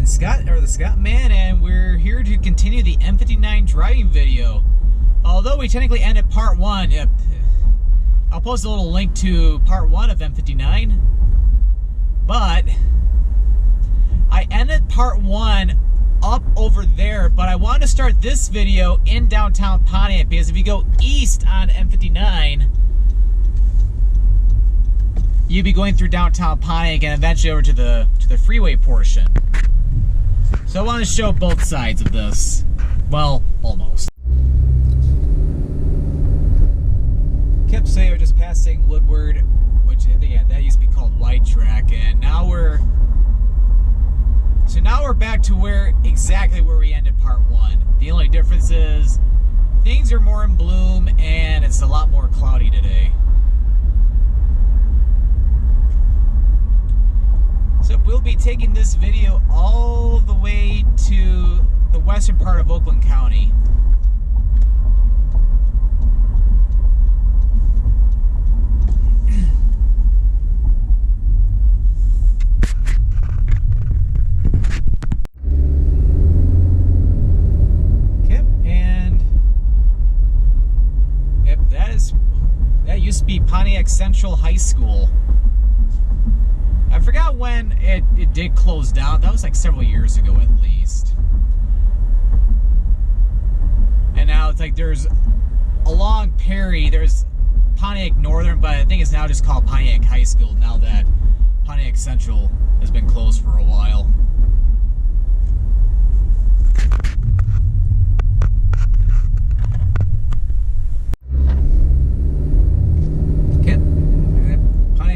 everyone, the Scottman, and we're here to continue the M-59 driving video. Although we technically ended part 1, I'll post a little link to part 1 of M-59, but I ended part 1 up over there, but I wanted to start this video in downtown Pontiac, because if you go east on M-59, you'd be going through downtown Pontiac and eventually over to the freeway portion. So I want to show both sides of this. Well, almost. Kept saying we're just passing Woodward, which that used to be called White Track, and now we're back to exactly where we ended part 1. The only difference is things are more in bloom and it's a lot more cloudy today. So we'll be taking this video all the way to the western part of Oakland County. That used to be Pontiac Central High School. I forgot when it did close down. That was like several years ago at least. And now it's like there's along Perry, there's Pontiac Northern, but I think it's now just called Pontiac High School now that Pontiac Central has been closed for a while.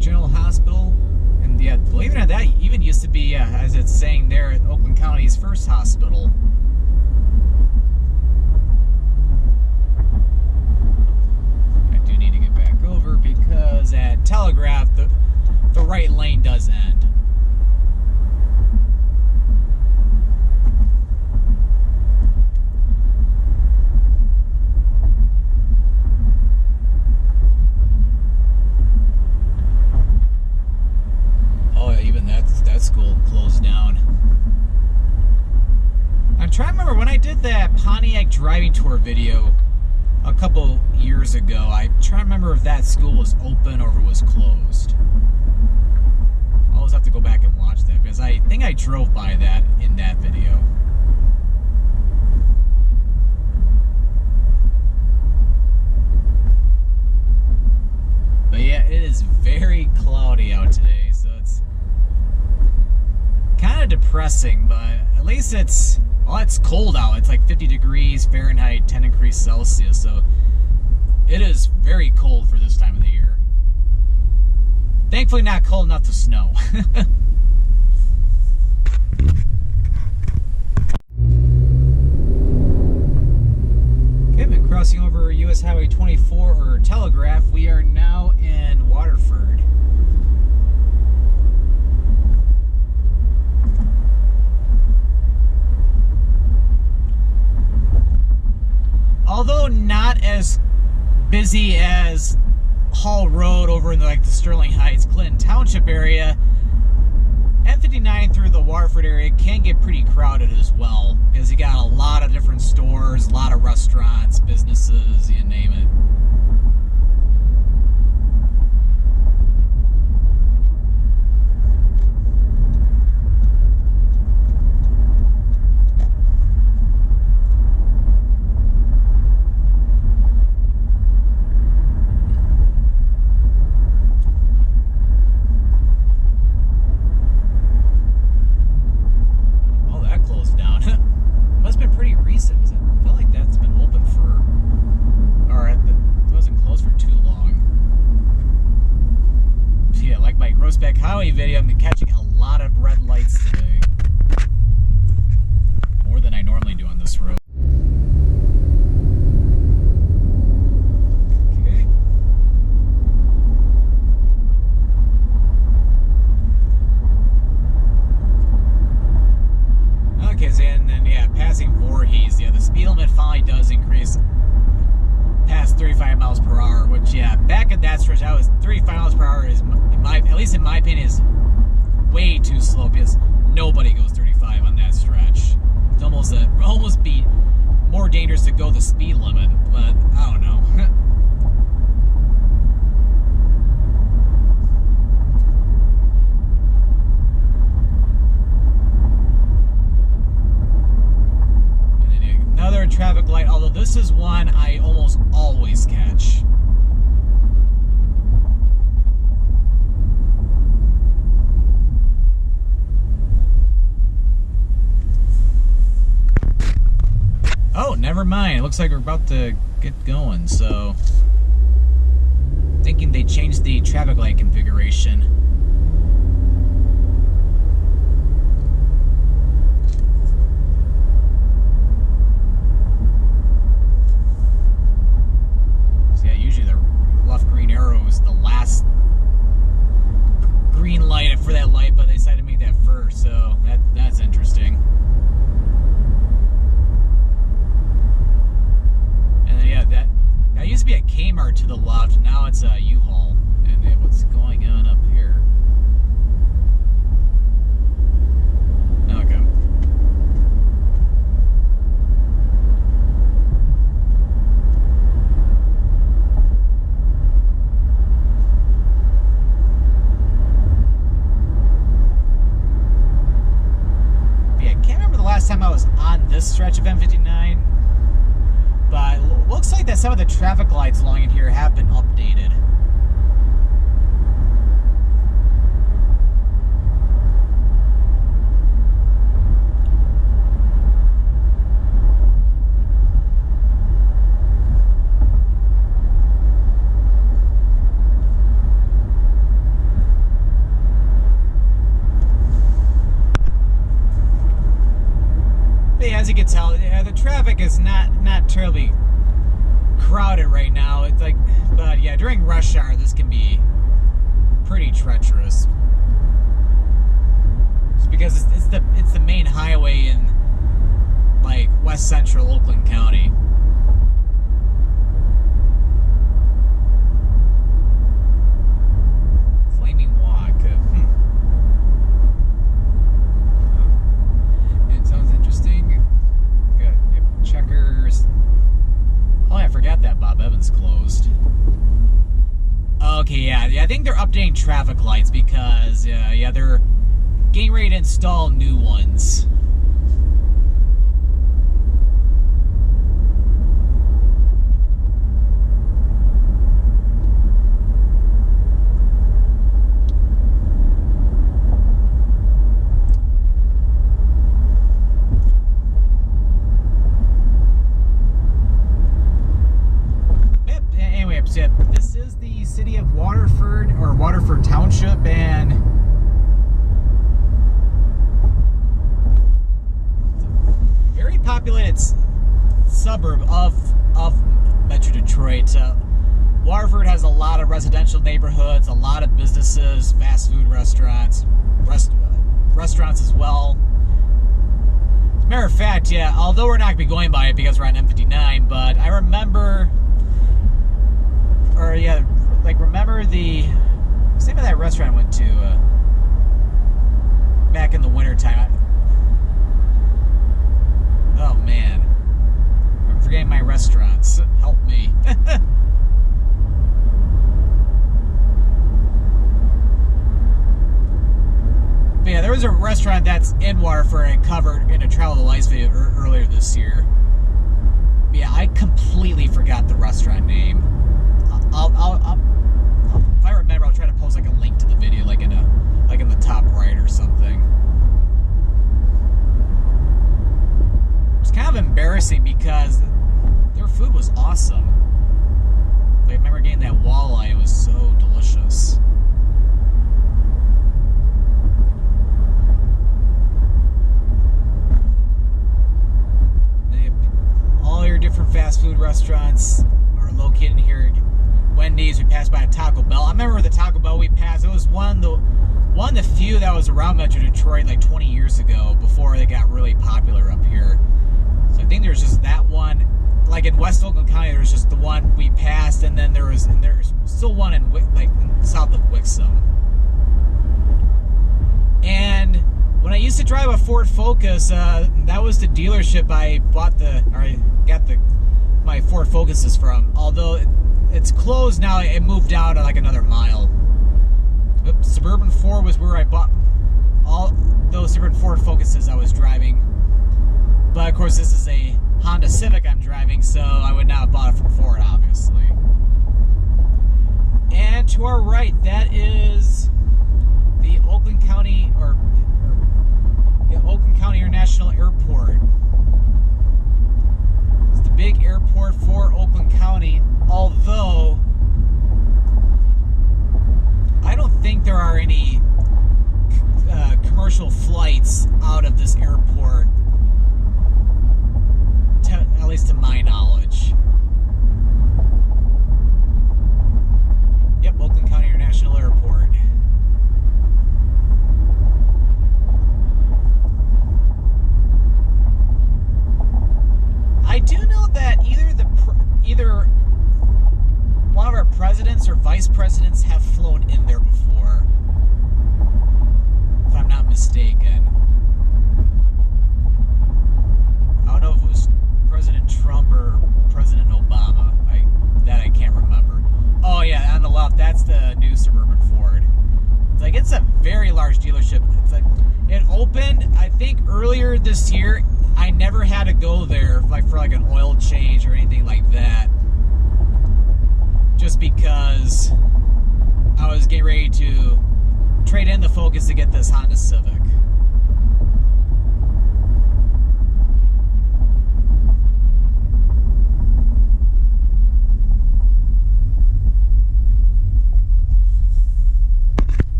General Hospital, and yeah, believe it or not, that even used to be, as it's saying there, Oakland County's first hospital. I do need to get back over because at Telegraph, the right lane does end. That school closed down. I'm trying to remember when I did that Pontiac driving tour video a couple years ago. I'm trying to remember if that school was open or if it was closed. I'll always have to go back and watch that because I think I drove by that in that video. But yeah, it is very cloudy out today, so it's kind of depressing, but at least it's cold out. It's like 50 degrees Fahrenheit, 10 degrees Celsius, so it is very cold for this time of the year. Thankfully not cold enough to snow. Okay, I've been crossing over US Highway 24, or Telegraph. We are now in Waterford. Although not as busy as Hall Road over in the Sterling Heights, Clinton Township area, M-59 through the Waterford area can get pretty crowded as well, because you got a lot of different stores, a lot of restaurants, businesses, you name it. Highway video, I'm catching a lot of red lights today. More than I normally do on this road. Okay, so and then yeah, passing Voorhees, yeah, the speed limit finally does increase past 35 miles per hour, which yeah, back at that stretch, I was 35 miles per hour is at least in my opinion, is way too slow because nobody goes 35 on that stretch. It's almost be more dangerous to go the speed limit, but I don't know. And then another traffic light, although this is one I almost always catch. Oh, never mind. It looks like we're about to get going, so... Thinking they changed the traffic light configuration. So yeah, usually the left green arrow is the last green light for that light, but they decided to make that first, so that's interesting. That used to be a Kmart to the left, now it's a U-Haul. And what's going on up here? Okay. But yeah, I can't remember the last time I was on this stretch of M-59. But it looks like that some of the traffic lights along in here have been updated. But yeah, as you can tell, the traffic is not terribly crowded right now. It's like, but yeah, during rush hour, this can be pretty treacherous. Just because it's the main highway in like west central Oakland County. Flaming Walk. It sounds interesting. Got checkers. Oh, I forgot that Bob Evans closed. Okay, yeah, I think they're updating traffic lights because, yeah, they're getting ready to install new ones. This is the city of Waterford, or Waterford Township, and it's a very populated suburb of Metro Detroit. Waterford has a lot of residential neighborhoods, a lot of businesses, fast food restaurants, restaurants as well. As a matter of fact, yeah, although we're not going to be going by it because we're on M-59, but I remember... Or yeah, like remember the name of that restaurant I went to back in the winter time. Oh man, I'm forgetting my restaurants. Help me. But yeah, there was a restaurant that's in Waterford and covered in a Travel to Lights video earlier this year. But yeah, I completely forgot the restaurant name. I'll if I remember, I'll try to post like a link to the video, like in the top right or something. It's kind of embarrassing because their food was awesome. Like, I remember getting that walleye; it was so delicious. All your different fast food restaurants are located here. Wendy's, we passed by a Taco Bell. I remember the Taco Bell we passed. It was one of the few that was around Metro Detroit like 20 years ago before they got really popular up here. So I think there's just that one. Like in West Oakland County, there was just the one we passed, and then there's still one in south of Wixom. drive a Ford Focus. That was the dealership I got my Ford Focuses from. Although it's closed now, it moved out like another mile. Suburban 4 was where I bought all those different Ford Focuses I was driving. But of course, this is a Honda Civic I'm driving, so I would not have bought it from Ford, obviously. And to our right, that is the Oakland County Oakland County International Airport. It's the big airport for Oakland County, although I don't think there are any commercial flights out of this airport, at least to my knowledge. Yep, Oakland County International Airport. I do know that either one of our presidents or vice presidents have flown in there before, if I'm not mistaken. I don't know if it was President Trump or President Obama. I can't remember. Oh yeah, on the left, that's the new Suburban Ford. It's a very large dealership. It opened, I think, earlier this year. I never had to go there for an oil change or anything like that, just because I was getting ready to trade in the Focus to get this Honda Civic.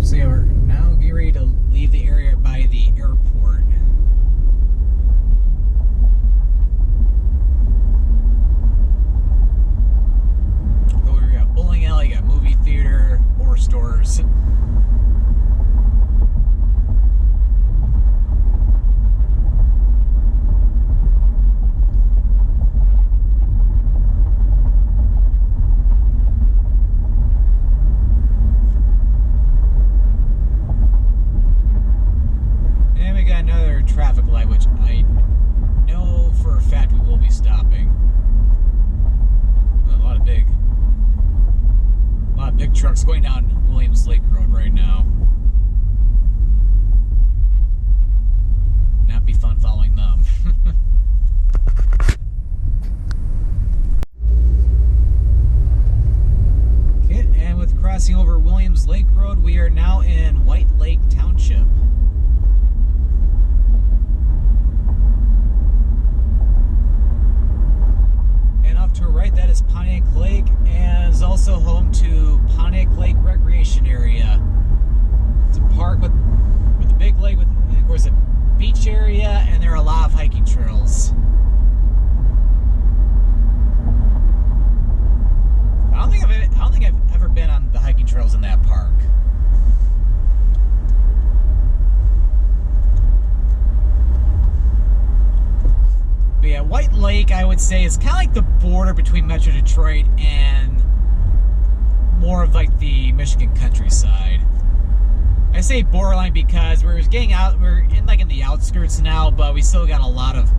So yeah, we're now getting ready to leave the area by the airport. Over here, we got bowling alley, got movie theater, more stores. Another traffic light, which I know for a fact we will be stopping. A lot of big trucks going down Williams Lake Road right now. Not be fun following them. Okay, and with crossing over Williams Lake Road, we are now in White Lake Township. To our right, that is Pontiac Lake, and is also home to Pontiac Lake Recreation Area. It's a park with a big lake with, of course, a beach area, and there are a lot of hiking trails. I don't think I've ever been on the hiking trails in that park. But yeah, White Lake, I would say, is kind of like the border between Metro Detroit and more of like the Michigan countryside. I say borderline because we're in the outskirts now, but we still got a lot of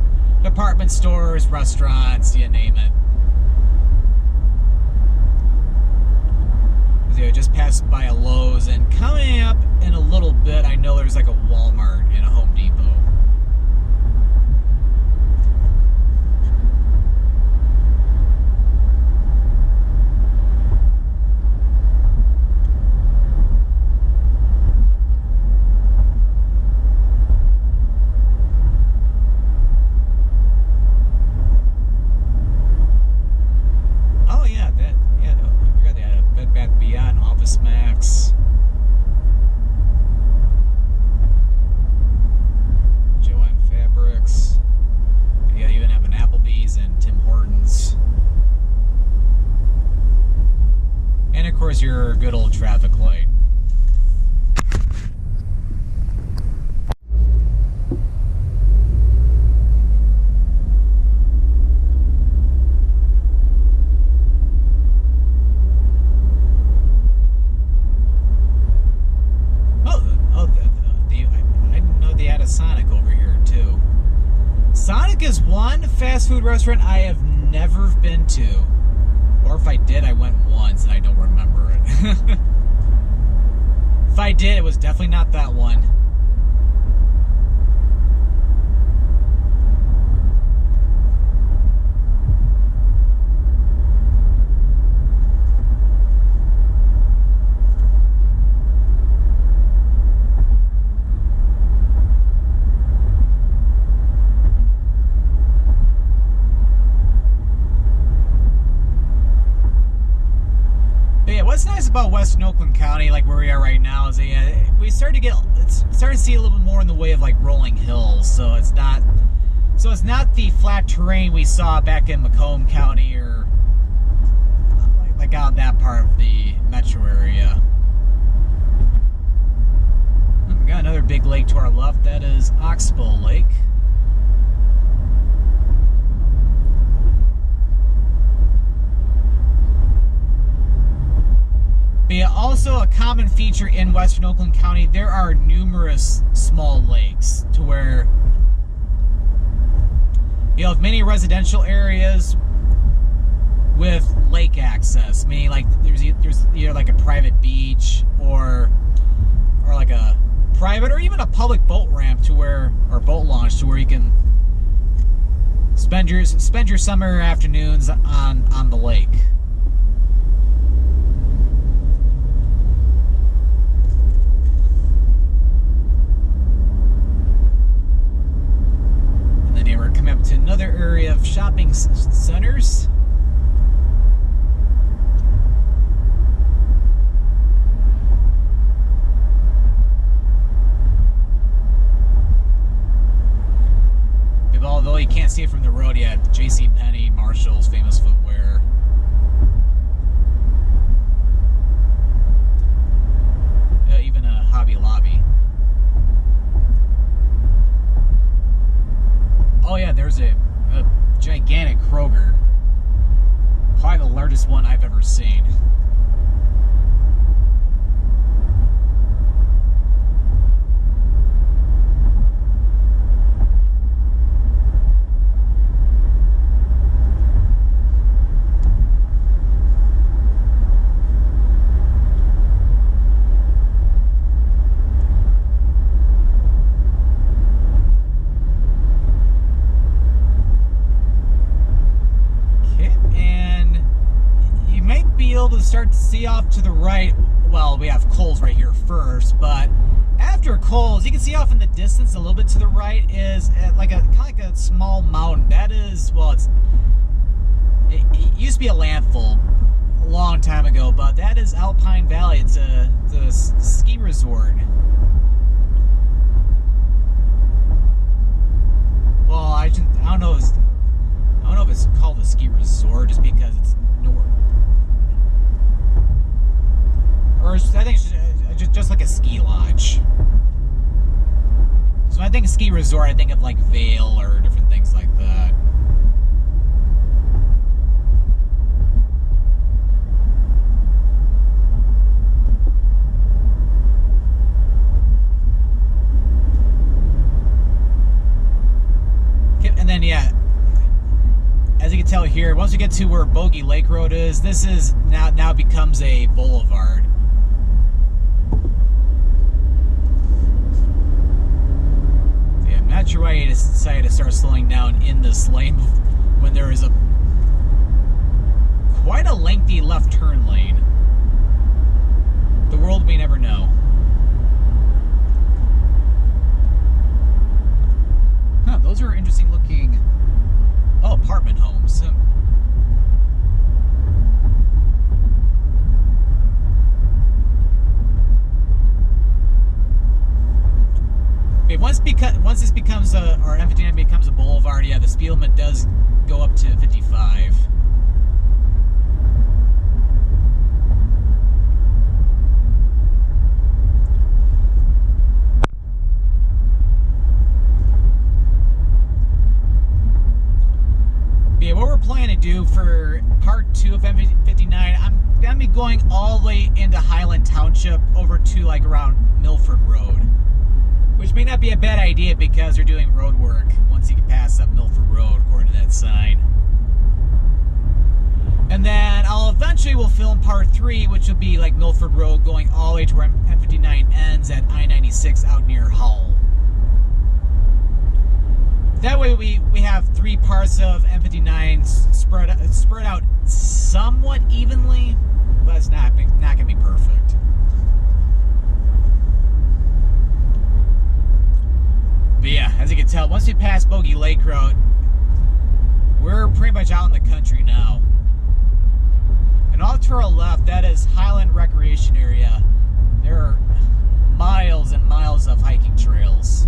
department stores, restaurants, you name it. So yeah, just passed by a Lowe's, and coming up in a little bit, I know there's like a Walmart and a Home Depot. Your good old traffic light. food restaurant I have never been to. Or if I did, I went once and I don't remember it. If I did, it was definitely not that one. What's nice about Western Oakland County, like where we are right now, is we started to see a little bit more in the way of like rolling hills. So it's not the flat terrain we saw back in Macomb County or like out that part of the metro area. We got another big lake to our left. That is Oxbow Lake. But also a common feature in Western Oakland County, there are numerous small lakes to where you have many residential areas with lake access, meaning like there's either like a private beach or like a private or even a public boat ramp to where, or boat launch to where you can spend your summer afternoons on the lake. To another area of shopping centers. Although you can't see it from the road yet, JCPenney, Marshall's, Famous Footwear. Even a Hobby Lobby. Oh yeah, there's a gigantic Kroger. Probably the largest one I've ever seen. Start to see off to the right. Well, we have Coles right here first, but after Coles, you can see off in the distance a little bit to the right is like kind of like a small mountain. That is, well, it used to be a landfill a long time ago, but that is Alpine Valley. It's a ski resort. Well, I don't know if it's called a ski resort just because it's north. Or I think it's just like a ski lodge. So when I think of ski resort, I think of like Vail or different things like that. Okay, and then yeah, as you can tell here, once you get to where Bogey Lake Road is, this is now becomes a boulevard. Not sure why you decided to start slowing down in this lane when there is quite a lengthy left turn lane. The world may never know. Huh, those are interesting looking apartment homes. Once this becomes or M-59 becomes a boulevard, yeah, the speed limit does go up to 55. But yeah, what we're planning to do for part 2 of M-59, I'm gonna be going all the way into Highland Township over to like around Milford Road. Which may not be a bad idea because they're doing road work once you can pass up Milford Road, according to that sign. And then eventually we'll film part 3, which will be like Milford Road going all the way to where M-59 ends at I-96 out near Hull. That way we have 3 parts of M-59 spread out somewhat evenly, but it's not going to be perfect. But yeah, as you can tell, once we pass Bogey Lake Road, we're pretty much out in the country now. And all to our left, that is Highland Recreation Area. There are miles and miles of hiking trails.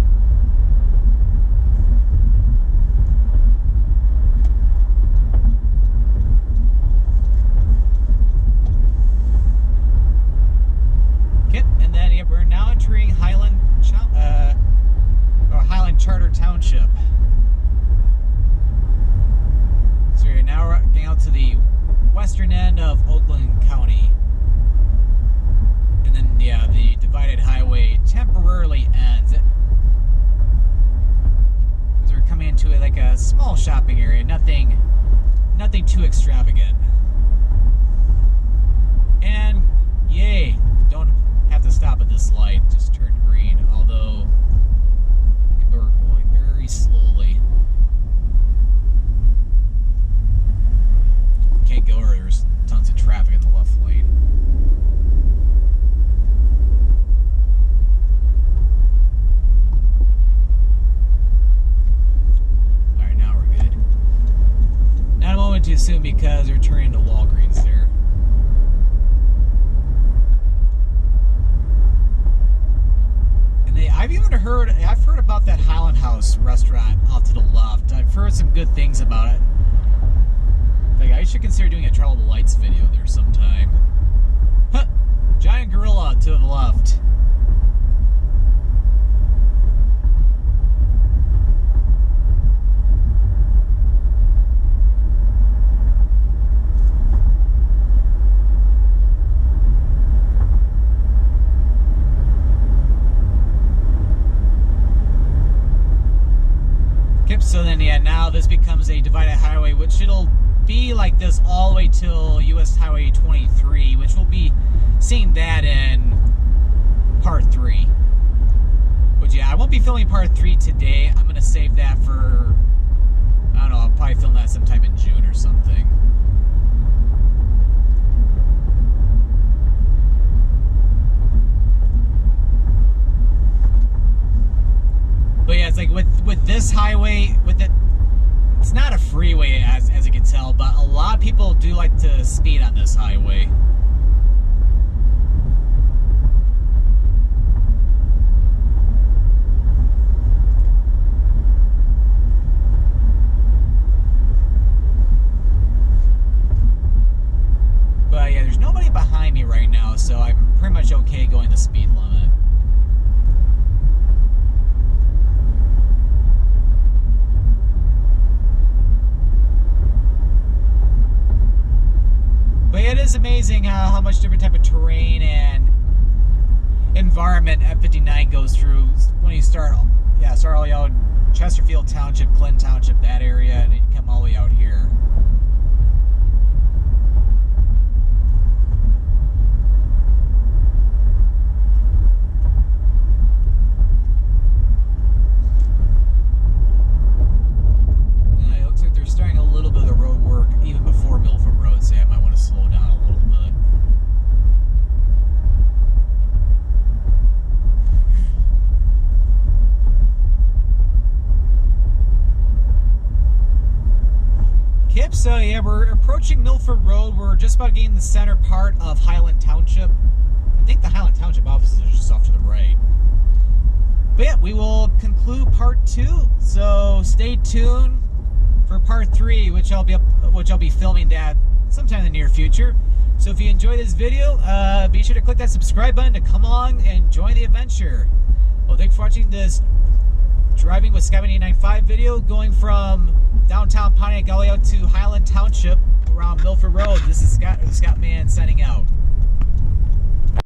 Okay, and then yeah, we're now entering Highland Charter Township. So we're now getting out to the western end of Oakland County. And then, yeah, the divided highway temporarily ends. As we're coming into like a small shopping area, nothing too extravagant. And, yay, don't have to stop at this light, just turn green, although we're going very slowly. Can't go or there's tons of traffic in the left lane. Alright, now we're good. Not a moment too soon because we're turning to Walgreens there. And I've heard about that Highland House restaurant off to the left. I've heard some good things about it. Like, I should consider doing a Travel the Lights video there sometime. Huh! Giant gorilla to the left. Okay, so then, yeah, now this becomes a divided highway, which it'll be like this all the way till US Highway 23, which we'll be seeing that in part 3. But yeah, I won't be filming part 3 today. I'm going to save that for, I don't know, I'll probably film that sometime in June or something. But yeah, it's like with this highway, it's not a freeway as you can tell, but a lot of people do like to speed on this highway. But yeah, there's nobody behind me right now, so I'm pretty much okay going the speed limit. But it is amazing how much different type of terrain and environment M-59 goes through when you start all the way out in Chesterfield Township, Clinton Township, that area, and you come all the way out here. Yeah, it looks like they're starting a little bit of the road work even before Milford Road, so I might want to slow down a little bit. Kip, so yeah, we're approaching Milford Road. We're just about getting the center part of Highland Township. I think the Highland Township offices are just off to the right. But yeah, we will conclude part 2. So stay tuned for part 3, which I'll be filming that sometime in the near future. So if you enjoyed this video, be sure to click that subscribe button to come along and join the adventure. Well, thanks for watching this driving with Scottman895 video going from downtown Pontiac all the way out to Highland Township around Milford Road. This is Scottman signing out.